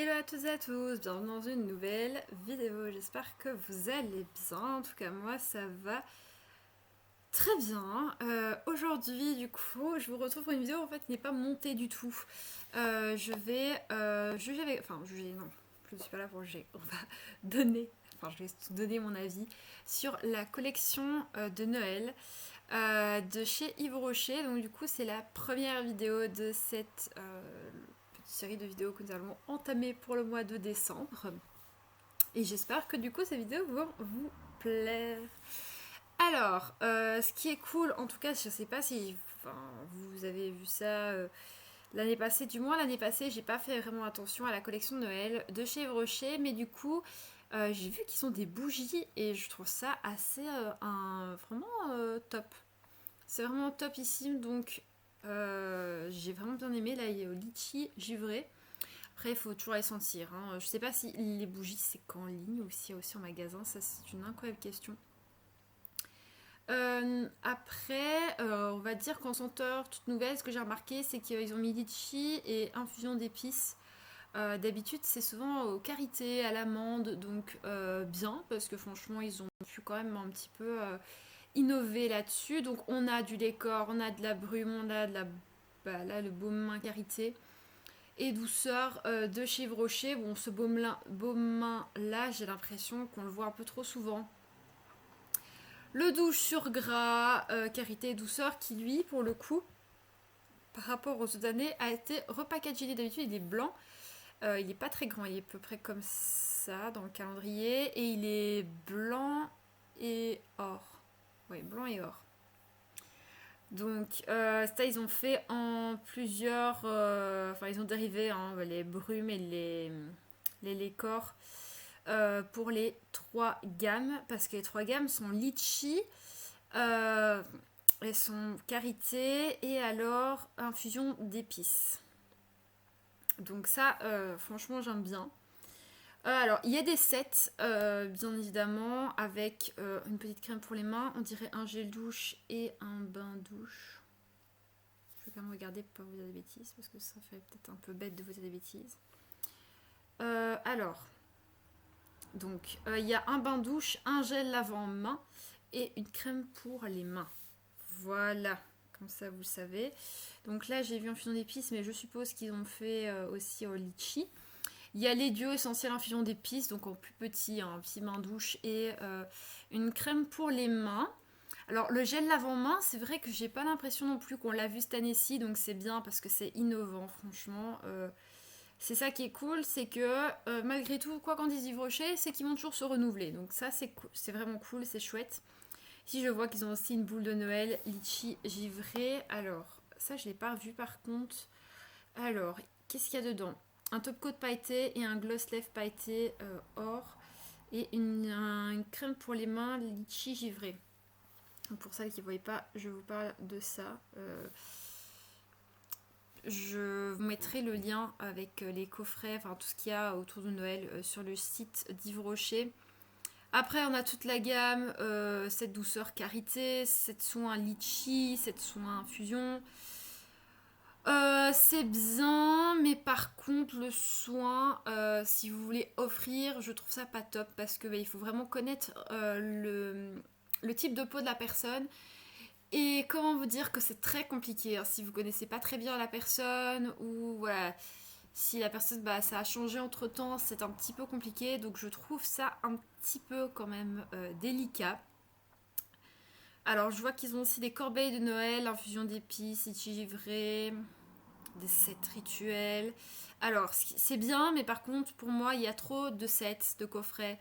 Hello à toutes et à tous, bienvenue dans une nouvelle vidéo, j'espère que vous allez bien, en tout cas moi ça va très bien. Aujourd'hui du coup je vous retrouve pour une vidéo en fait qui n'est pas montée du tout. Je vais juger avec... Enfin juger non, je ne suis pas là pour juger, on va donner... Enfin je vais donner mon avis sur la collection de Noël de chez Yves Rocher. Donc du coup c'est la première vidéo de cette petite série de vidéos que nous allons entamer pour le mois de décembre. Et j'espère que du coup ces vidéos vont vous plaire. Alors, ce qui est cool, en tout cas, je sais pas si enfin, vous avez vu ça l'année passée, du moins l'année passée, j'ai pas fait vraiment attention à la collection de Noël de chez Yves Rocher, mais du coup, j'ai vu qu'ils ont des bougies et je trouve ça assez vraiment top. C'est vraiment topissime, donc j'ai vraiment bien aimé. Là, il est au litchi givré. Après, il faut toujours les sentir, hein. Je sais pas si les bougies c'est qu'en ligne ou si aussi en magasin, ça c'est une incroyable question. Après, on va dire qu'en senteur toute nouvelle, ce que j'ai remarqué, c'est qu'ils ont mis litchi et infusion d'épices. D'habitude, c'est souvent au karité, à l'amande, donc bien, parce que franchement, ils ont pu quand même un petit peu innover là-dessus. Donc, on a du décor, on a de la brume, on a de la. Bah, là, le baume main karité et douceur de chez Yves Rocher. Bon, ce baume là, j'ai l'impression qu'on le voit un peu trop souvent. Le douche sur gras, karité et douceur, qui lui, pour le coup, par rapport aux autres années, a été repackagé. D'habitude, il est blanc. Il n'est pas très grand, il est à peu près comme ça dans le calendrier. Et il est blanc et or. Oui, blanc et or. Donc, ça, ils ont fait en plusieurs. Enfin, ils ont dérivé hein, les brumes et les lécors pour les trois gammes. Parce que les trois gammes sont litchi, elles sont karité et alors infusion d'épices. Donc, ça, franchement, j'aime bien. Alors, il y a des sets, bien évidemment, avec une petite crème pour les mains. On dirait un gel douche et un bain douche. Je vais quand même regarder pour pas vous dire des bêtises, parce que ça fait peut-être un peu bête de vous dire des bêtises. Alors, donc, il y a un bain douche, un gel lavant main et une crème pour les mains. Voilà, comme ça vous le savez. Donc là, j'ai vu infusion d'épices, mais je suppose qu'ils ont fait aussi au litchi. Il y a les duos essentiels infusion d'épices, donc en plus petit, hein, un petit bain douche et une crème pour les mains. Alors le gel lavant-main, c'est vrai que j'ai pas l'impression non plus qu'on l'a vu cette année-ci, donc c'est bien parce que c'est innovant, franchement. C'est ça qui est cool, c'est que malgré tout, quoi qu'en dise Yves Rocher, c'est qu'ils vont toujours se renouveler. Donc ça, c'est vraiment cool, c'est chouette. Si je vois qu'ils ont aussi une boule de Noël, litchi givré. Alors, ça, je l'ai pas vu par contre. Alors, qu'est-ce qu'il y a dedans? Un top coat pailleté et un gloss lèvres pailleté or. Et une crème pour les mains litchi givré. Pour celles qui ne voyaient pas, je vous parle de ça. Je vous mettrai le lien avec les coffrets, enfin tout ce qu'il y a autour de Noël sur le site d'Yves Rocher. Après, on a toute la gamme, cette douceur karité, cette soin litchi, cette soin infusion. C'est bien, mais par contre, le soin, si vous voulez offrir, je trouve ça pas top parce que il faut vraiment connaître le type de peau de la personne. Et comment vous dire que c'est très compliqué hein, si vous connaissez pas très bien la personne ou voilà, si la personne bah, ça a changé entre temps, c'est un petit peu compliqué donc je trouve ça un petit peu quand même délicat. Alors je vois qu'ils ont aussi des corbeilles de Noël, infusion d'épices, litchi givré, des sets rituels. Alors c'est bien, mais par contre pour moi il y a trop de sets, de coffrets.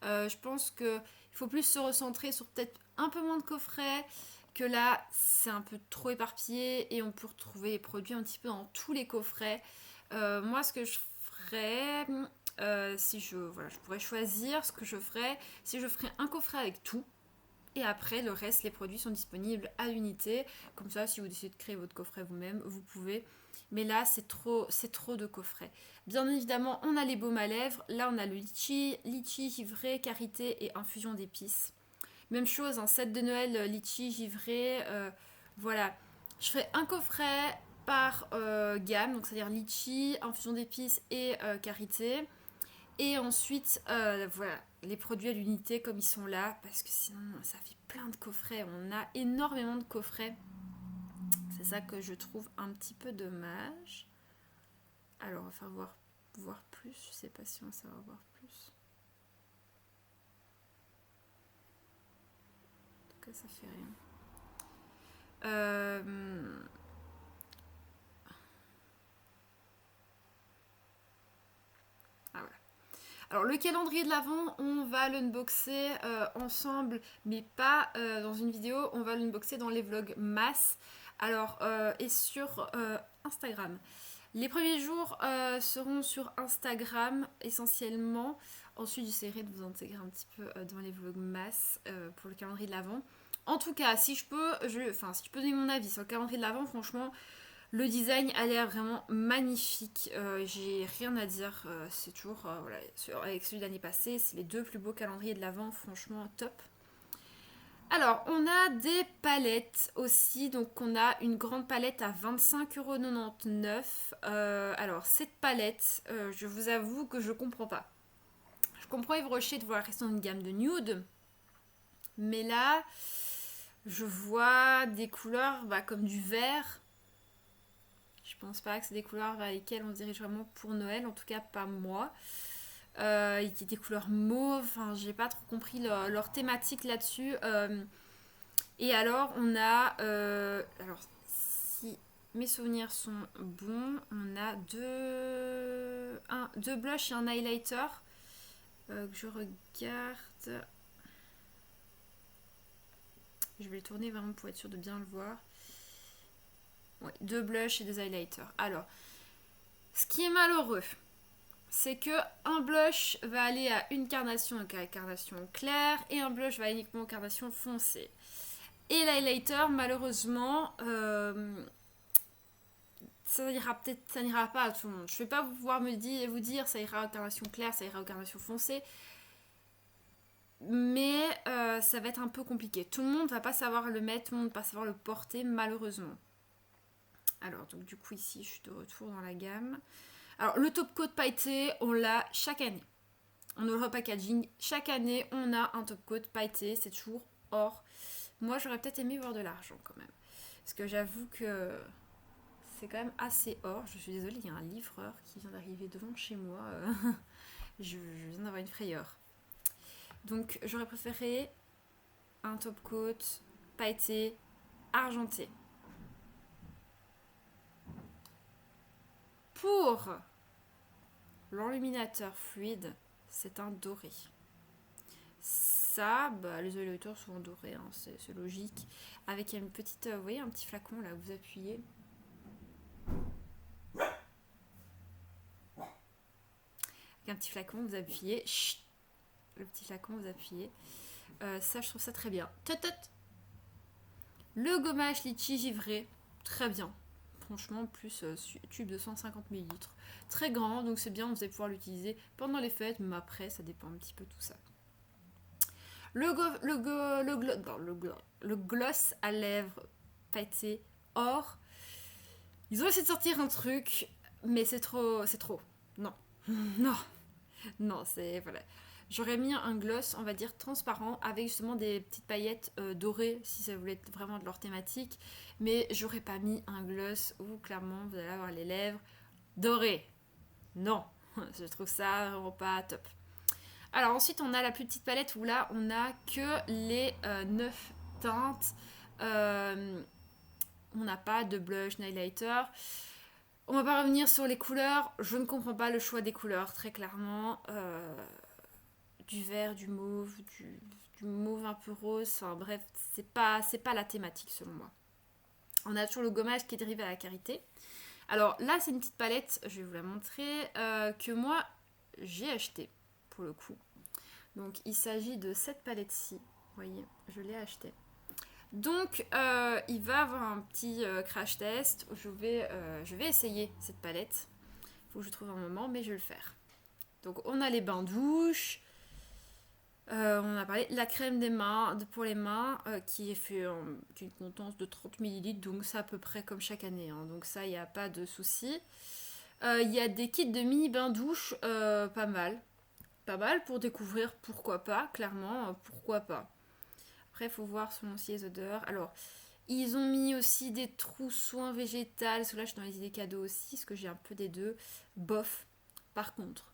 Je pense qu'il faut plus se recentrer sur peut-être un peu moins de coffrets. Que là, c'est un peu trop éparpillé et on peut retrouver les produits un petit peu dans tous les coffrets. Moi, ce que je ferais, si je pourrais choisir ce que je ferais, si je ferais un coffret avec tout. Et après, le reste, les produits sont disponibles à l'unité. Comme ça, si vous décidez de créer votre coffret vous-même, vous pouvez. Mais là, c'est trop de coffrets. Bien évidemment, on a les baumes à lèvres. Là, on a le litchi givré, karité et infusion d'épices. Même chose, un set de Noël litchi givré. Voilà. Je ferai un coffret par gamme, donc c'est-à-dire litchi, infusion d'épices et karité. Et ensuite, voilà, les produits à l'unité comme ils sont là, parce que sinon ça fait plein de coffrets. On a énormément de coffrets. C'est ça que je trouve un petit peu dommage. Alors, on va faire voir plus. Je sais pas si on va savoir voir plus. En tout cas, ça fait rien. Ah voilà. Alors le calendrier de l'Avent, on va l'unboxer ensemble, mais pas dans une vidéo, on va l'unboxer dans les vlogs masse. Alors, et sur Instagram. Les premiers jours seront sur Instagram essentiellement. Ensuite, j'essaierai de vous intégrer un petit peu dans les vlogs masse pour le calendrier de l'Avent. En tout cas, si je peux donner mon avis sur le calendrier de l'Avent, franchement, le design a l'air vraiment magnifique. J'ai rien à dire. C'est toujours, voilà, avec celui de l'année passée, c'est les deux plus beaux calendriers de l'Avent, franchement top. Alors, on a des palettes aussi. Donc, on a une grande palette à 25,99 €. Alors, cette palette, je vous avoue que je comprends pas. Je comprends Yves Rocher de vouloir rester dans une gamme de nude. Mais là, je vois des couleurs comme du vert. Je pense pas que c'est des couleurs vers lesquelles on se dirige vraiment pour Noël. En tout cas, pas moi. Il y a des couleurs mauves. Enfin, j'ai pas trop compris leur thématique là-dessus. Et alors, on a... alors, si mes souvenirs sont bons, on a deux blushs et un highlighter. Que je regarde. Je vais le tourner vraiment pour être sûr de bien le voir. Ouais, 2 blushs et 2 highlighters. Alors, ce qui est malheureux, c'est que un blush va aller à une carnation, donc à la carnation claire, et un blush va uniquement aux carnations foncées. Et l'highlighter, malheureusement, ça n'ira pas à tout le monde. Je ne vais pas pouvoir vous dire ça ira aux carnations claires, ça ira aux carnations foncées. Mais ça va être un peu compliqué. Tout le monde ne va pas savoir le mettre, tout le monde ne va pas savoir le porter, malheureusement. Alors, donc du coup, ici, je suis de retour dans la gamme. Alors, le top coat pailleté, on l'a chaque année. On a le repackaging. Chaque année, on a un top coat pailleté. C'est toujours or. Moi, j'aurais peut-être aimé voir de l'argent quand même. Parce que j'avoue que c'est quand même assez or. Je suis désolée, il y a un livreur qui vient d'arriver devant chez moi. Je viens d'avoir une frayeur. Donc, j'aurais préféré un top coat pailleté argenté. Pour l'enluminateur fluide, c'est un doré. Ça, les highlighters sont en doré, hein, c'est logique. Avec une petite, vous voyez, un petit flacon là où vous appuyez. Avec un petit flacon, vous appuyez. Chut, le petit flacon, vous appuyez. Ça, je trouve ça très bien. Le gommage litchi givré, très bien. Franchement, plus tube de 150 ml. Très grand, donc c'est bien, vous allez pouvoir l'utiliser pendant les fêtes, mais après, ça dépend un petit peu tout ça. Le gloss à lèvres pailleté or. Ils ont essayé de sortir un truc, mais c'est trop. Non. Non, c'est... Voilà. J'aurais mis un gloss, on va dire, transparent, avec justement des petites paillettes dorées, si ça voulait être vraiment de leur thématique. Mais j'aurais pas mis un gloss où, clairement, vous allez avoir les lèvres dorées. Non, je trouve ça vraiment pas top. Alors ensuite, on a la plus petite palette où là, on a que les 9 teintes. On n'a pas de blush, highlighter. On va pas revenir sur les couleurs. Je ne comprends pas le choix des couleurs, très clairement. Du vert, du mauve, du mauve un peu rose. Enfin bref, c'est pas la thématique selon moi. On a toujours le gommage qui est dérivé à la karité. Alors là, c'est une petite palette, je vais vous la montrer, que moi, j'ai achetée pour le coup. Donc il s'agit de cette palette-ci. Vous voyez, je l'ai achetée. Donc il va avoir un petit crash test. Je vais essayer cette palette. Il faut que je trouve un moment, mais je vais le faire. Donc on a les bains douches. On a parlé de la crème des mains, pour les mains, qui est fait d'une contenance de 30 millilitres, donc c'est à peu près comme chaque année, hein, donc ça, il n'y a pas de souci. Il y a des kits de mini bain douche, pas mal. Pas mal pour découvrir, pourquoi pas, clairement, pourquoi pas. Après, il faut voir selon aussi les odeurs. Alors, ils ont mis aussi des trous soins végétales, parce que là, je suis dans les idées cadeaux aussi, parce que j'ai un peu des deux. Bof. Par contre,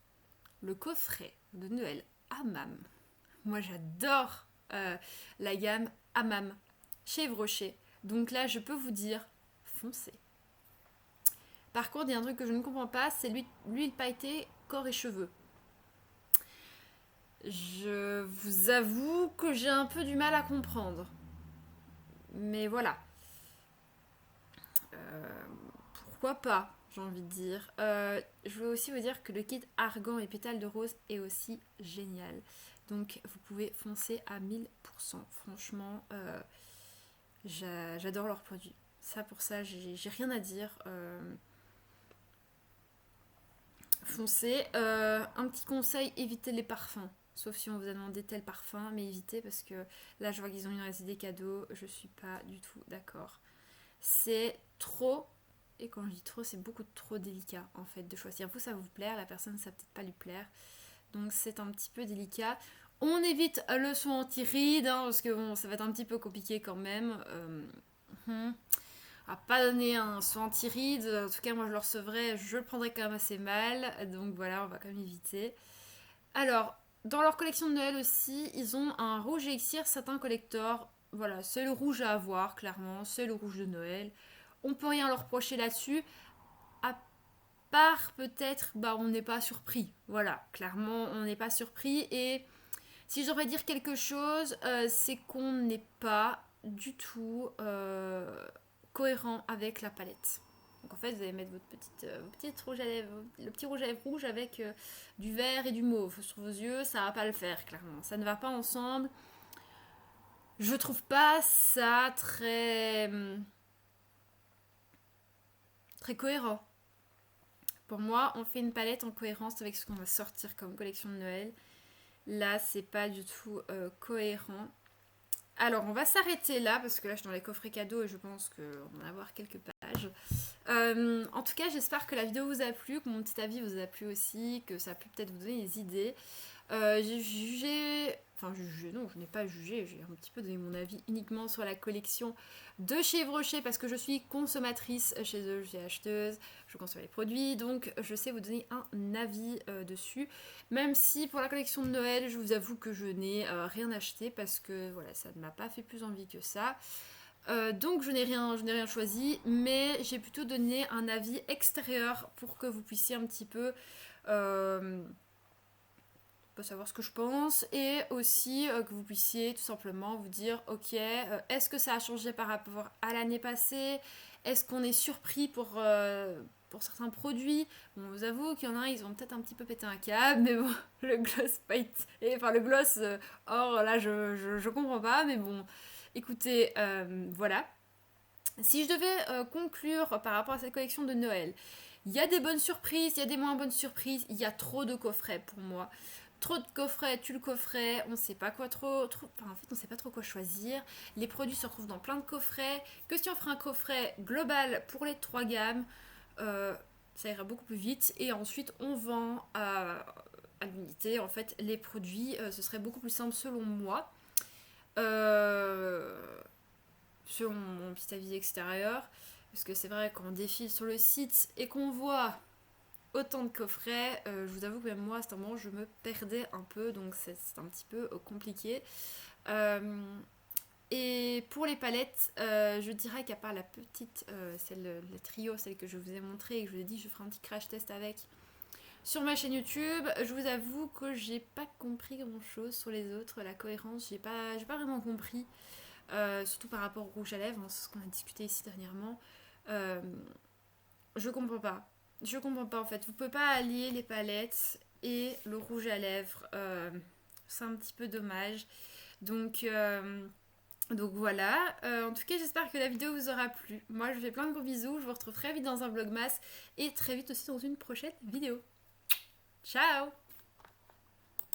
le coffret de Noël Hammam. Moi, j'adore la gamme Hammam chez Yves Rocher. Donc là, je peux vous dire, foncez. Par contre, il y a un truc que je ne comprends pas, c'est l'huile pailletée corps et cheveux. Je vous avoue que j'ai un peu du mal à comprendre. Mais voilà. Euh, Pourquoi pas, j'ai envie de dire. Je veux aussi vous dire que le kit argan et pétales de rose est aussi génial. Donc vous pouvez foncer à 1000%. Franchement, j'adore leurs produits. Ça pour ça, j'ai rien à dire. Foncez. Un petit conseil, évitez les parfums. Sauf si on vous a demandé tel parfum, mais évitez parce que là je vois qu'ils ont mis dans les idées cadeaux. Je suis pas du tout d'accord. C'est trop, et quand je dis trop, c'est beaucoup trop délicat en fait de choisir. Vous, ça va vous plaire, la personne, ça va peut-être pas lui plaire. Donc c'est un petit peu délicat. On évite le soin anti-rides, hein, parce que bon, ça va être un petit peu compliqué quand même. À pas donner un soin anti-rides, en tout cas moi je le recevrais, je le prendrais quand même assez mal. Donc voilà, on va quand même éviter. Alors, dans leur collection de Noël aussi, ils ont un rouge élixir satin collector. Voilà, c'est le rouge à avoir, clairement. C'est le rouge de Noël. On peut rien leur reprocher là-dessus. À part peut-être, bah, on n'est pas surpris. Voilà, clairement, on n'est pas surpris. Et si je devrais dire quelque chose, c'est qu'on n'est pas du tout cohérent avec la palette. Donc en fait, vous allez mettre votre petite rouge à lèvres, le petit rouge à lèvres rouge avec du vert et du mauve sur vos yeux, ça va pas le faire clairement. Ça ne va pas ensemble. Je trouve pas ça très cohérent. Pour moi, on fait une palette en cohérence avec ce qu'on va sortir comme collection de Noël. Là, c'est pas du tout cohérent. Alors, on va s'arrêter là parce que là, je suis dans les coffrets cadeaux et je pense qu'on va avoir quelques pages. En tout cas, j'espère que la vidéo vous a plu, que mon petit avis vous a plu aussi, que ça a pu peut-être vous donner des idées. J'ai jugé, enfin jugé, non, je n'ai pas jugé, j'ai un petit peu donné mon avis uniquement sur la collection de chez Yves Rocher parce que je suis consommatrice chez eux, je suis acheteuse, je consomme les produits, donc je sais vous donner un avis dessus. Même si pour la collection de Noël, je vous avoue que je n'ai rien acheté parce que voilà, ça ne m'a pas fait plus envie que ça. Donc je n'ai rien choisi, mais j'ai plutôt donné un avis extérieur pour que vous puissiez un petit peu savoir ce que je pense et aussi que vous puissiez tout simplement vous dire ok, est-ce que ça a changé par rapport à l'année passée, est-ce qu'on est surpris pour certains produits. Bon, on vous avoue qu'il y en a, ils ont peut-être un petit peu pété un câble, mais bon, le gloss paint, enfin le gloss or là je comprends pas, mais bon, écoutez, voilà. Si je devais conclure par rapport à cette collection de Noël, il y a des bonnes surprises, il y a des moins bonnes surprises, il y a trop de coffrets pour moi. Trop de coffrets, tue le coffret, on sait pas quoi enfin, en fait on sait pas trop quoi choisir. Les produits se retrouvent dans plein de coffrets. Que si on ferait un coffret global pour les trois gammes, ça ira beaucoup plus vite. Et ensuite on vend à l'unité en fait les produits. Ce serait beaucoup plus simple selon moi. Selon mon petit avis extérieur. Parce que c'est vrai, quand on défile sur le site et qu'on voit autant de coffrets, je vous avoue que même moi, à ce moment, je me perdais un peu, donc c'est un petit peu compliqué. Et pour les palettes, je dirais qu'à part la petite, le trio, celle que je vous ai montrée et que je vous ai dit, je ferai un petit crash test avec sur ma chaîne YouTube, je vous avoue que j'ai pas compris grand chose sur les autres, la cohérence, j'ai pas vraiment compris. Surtout par rapport au rouge à lèvres, hein, c'est ce qu'on a discuté ici dernièrement. Je comprends pas. Je comprends pas en fait. Vous pouvez pas allier les palettes et le rouge à lèvres. C'est un petit peu dommage. Donc voilà. En tout cas, j'espère que la vidéo vous aura plu. Moi, je vous fais plein de gros bisous. Je vous retrouve très vite dans un vlogmas et très vite aussi dans une prochaine vidéo. Ciao!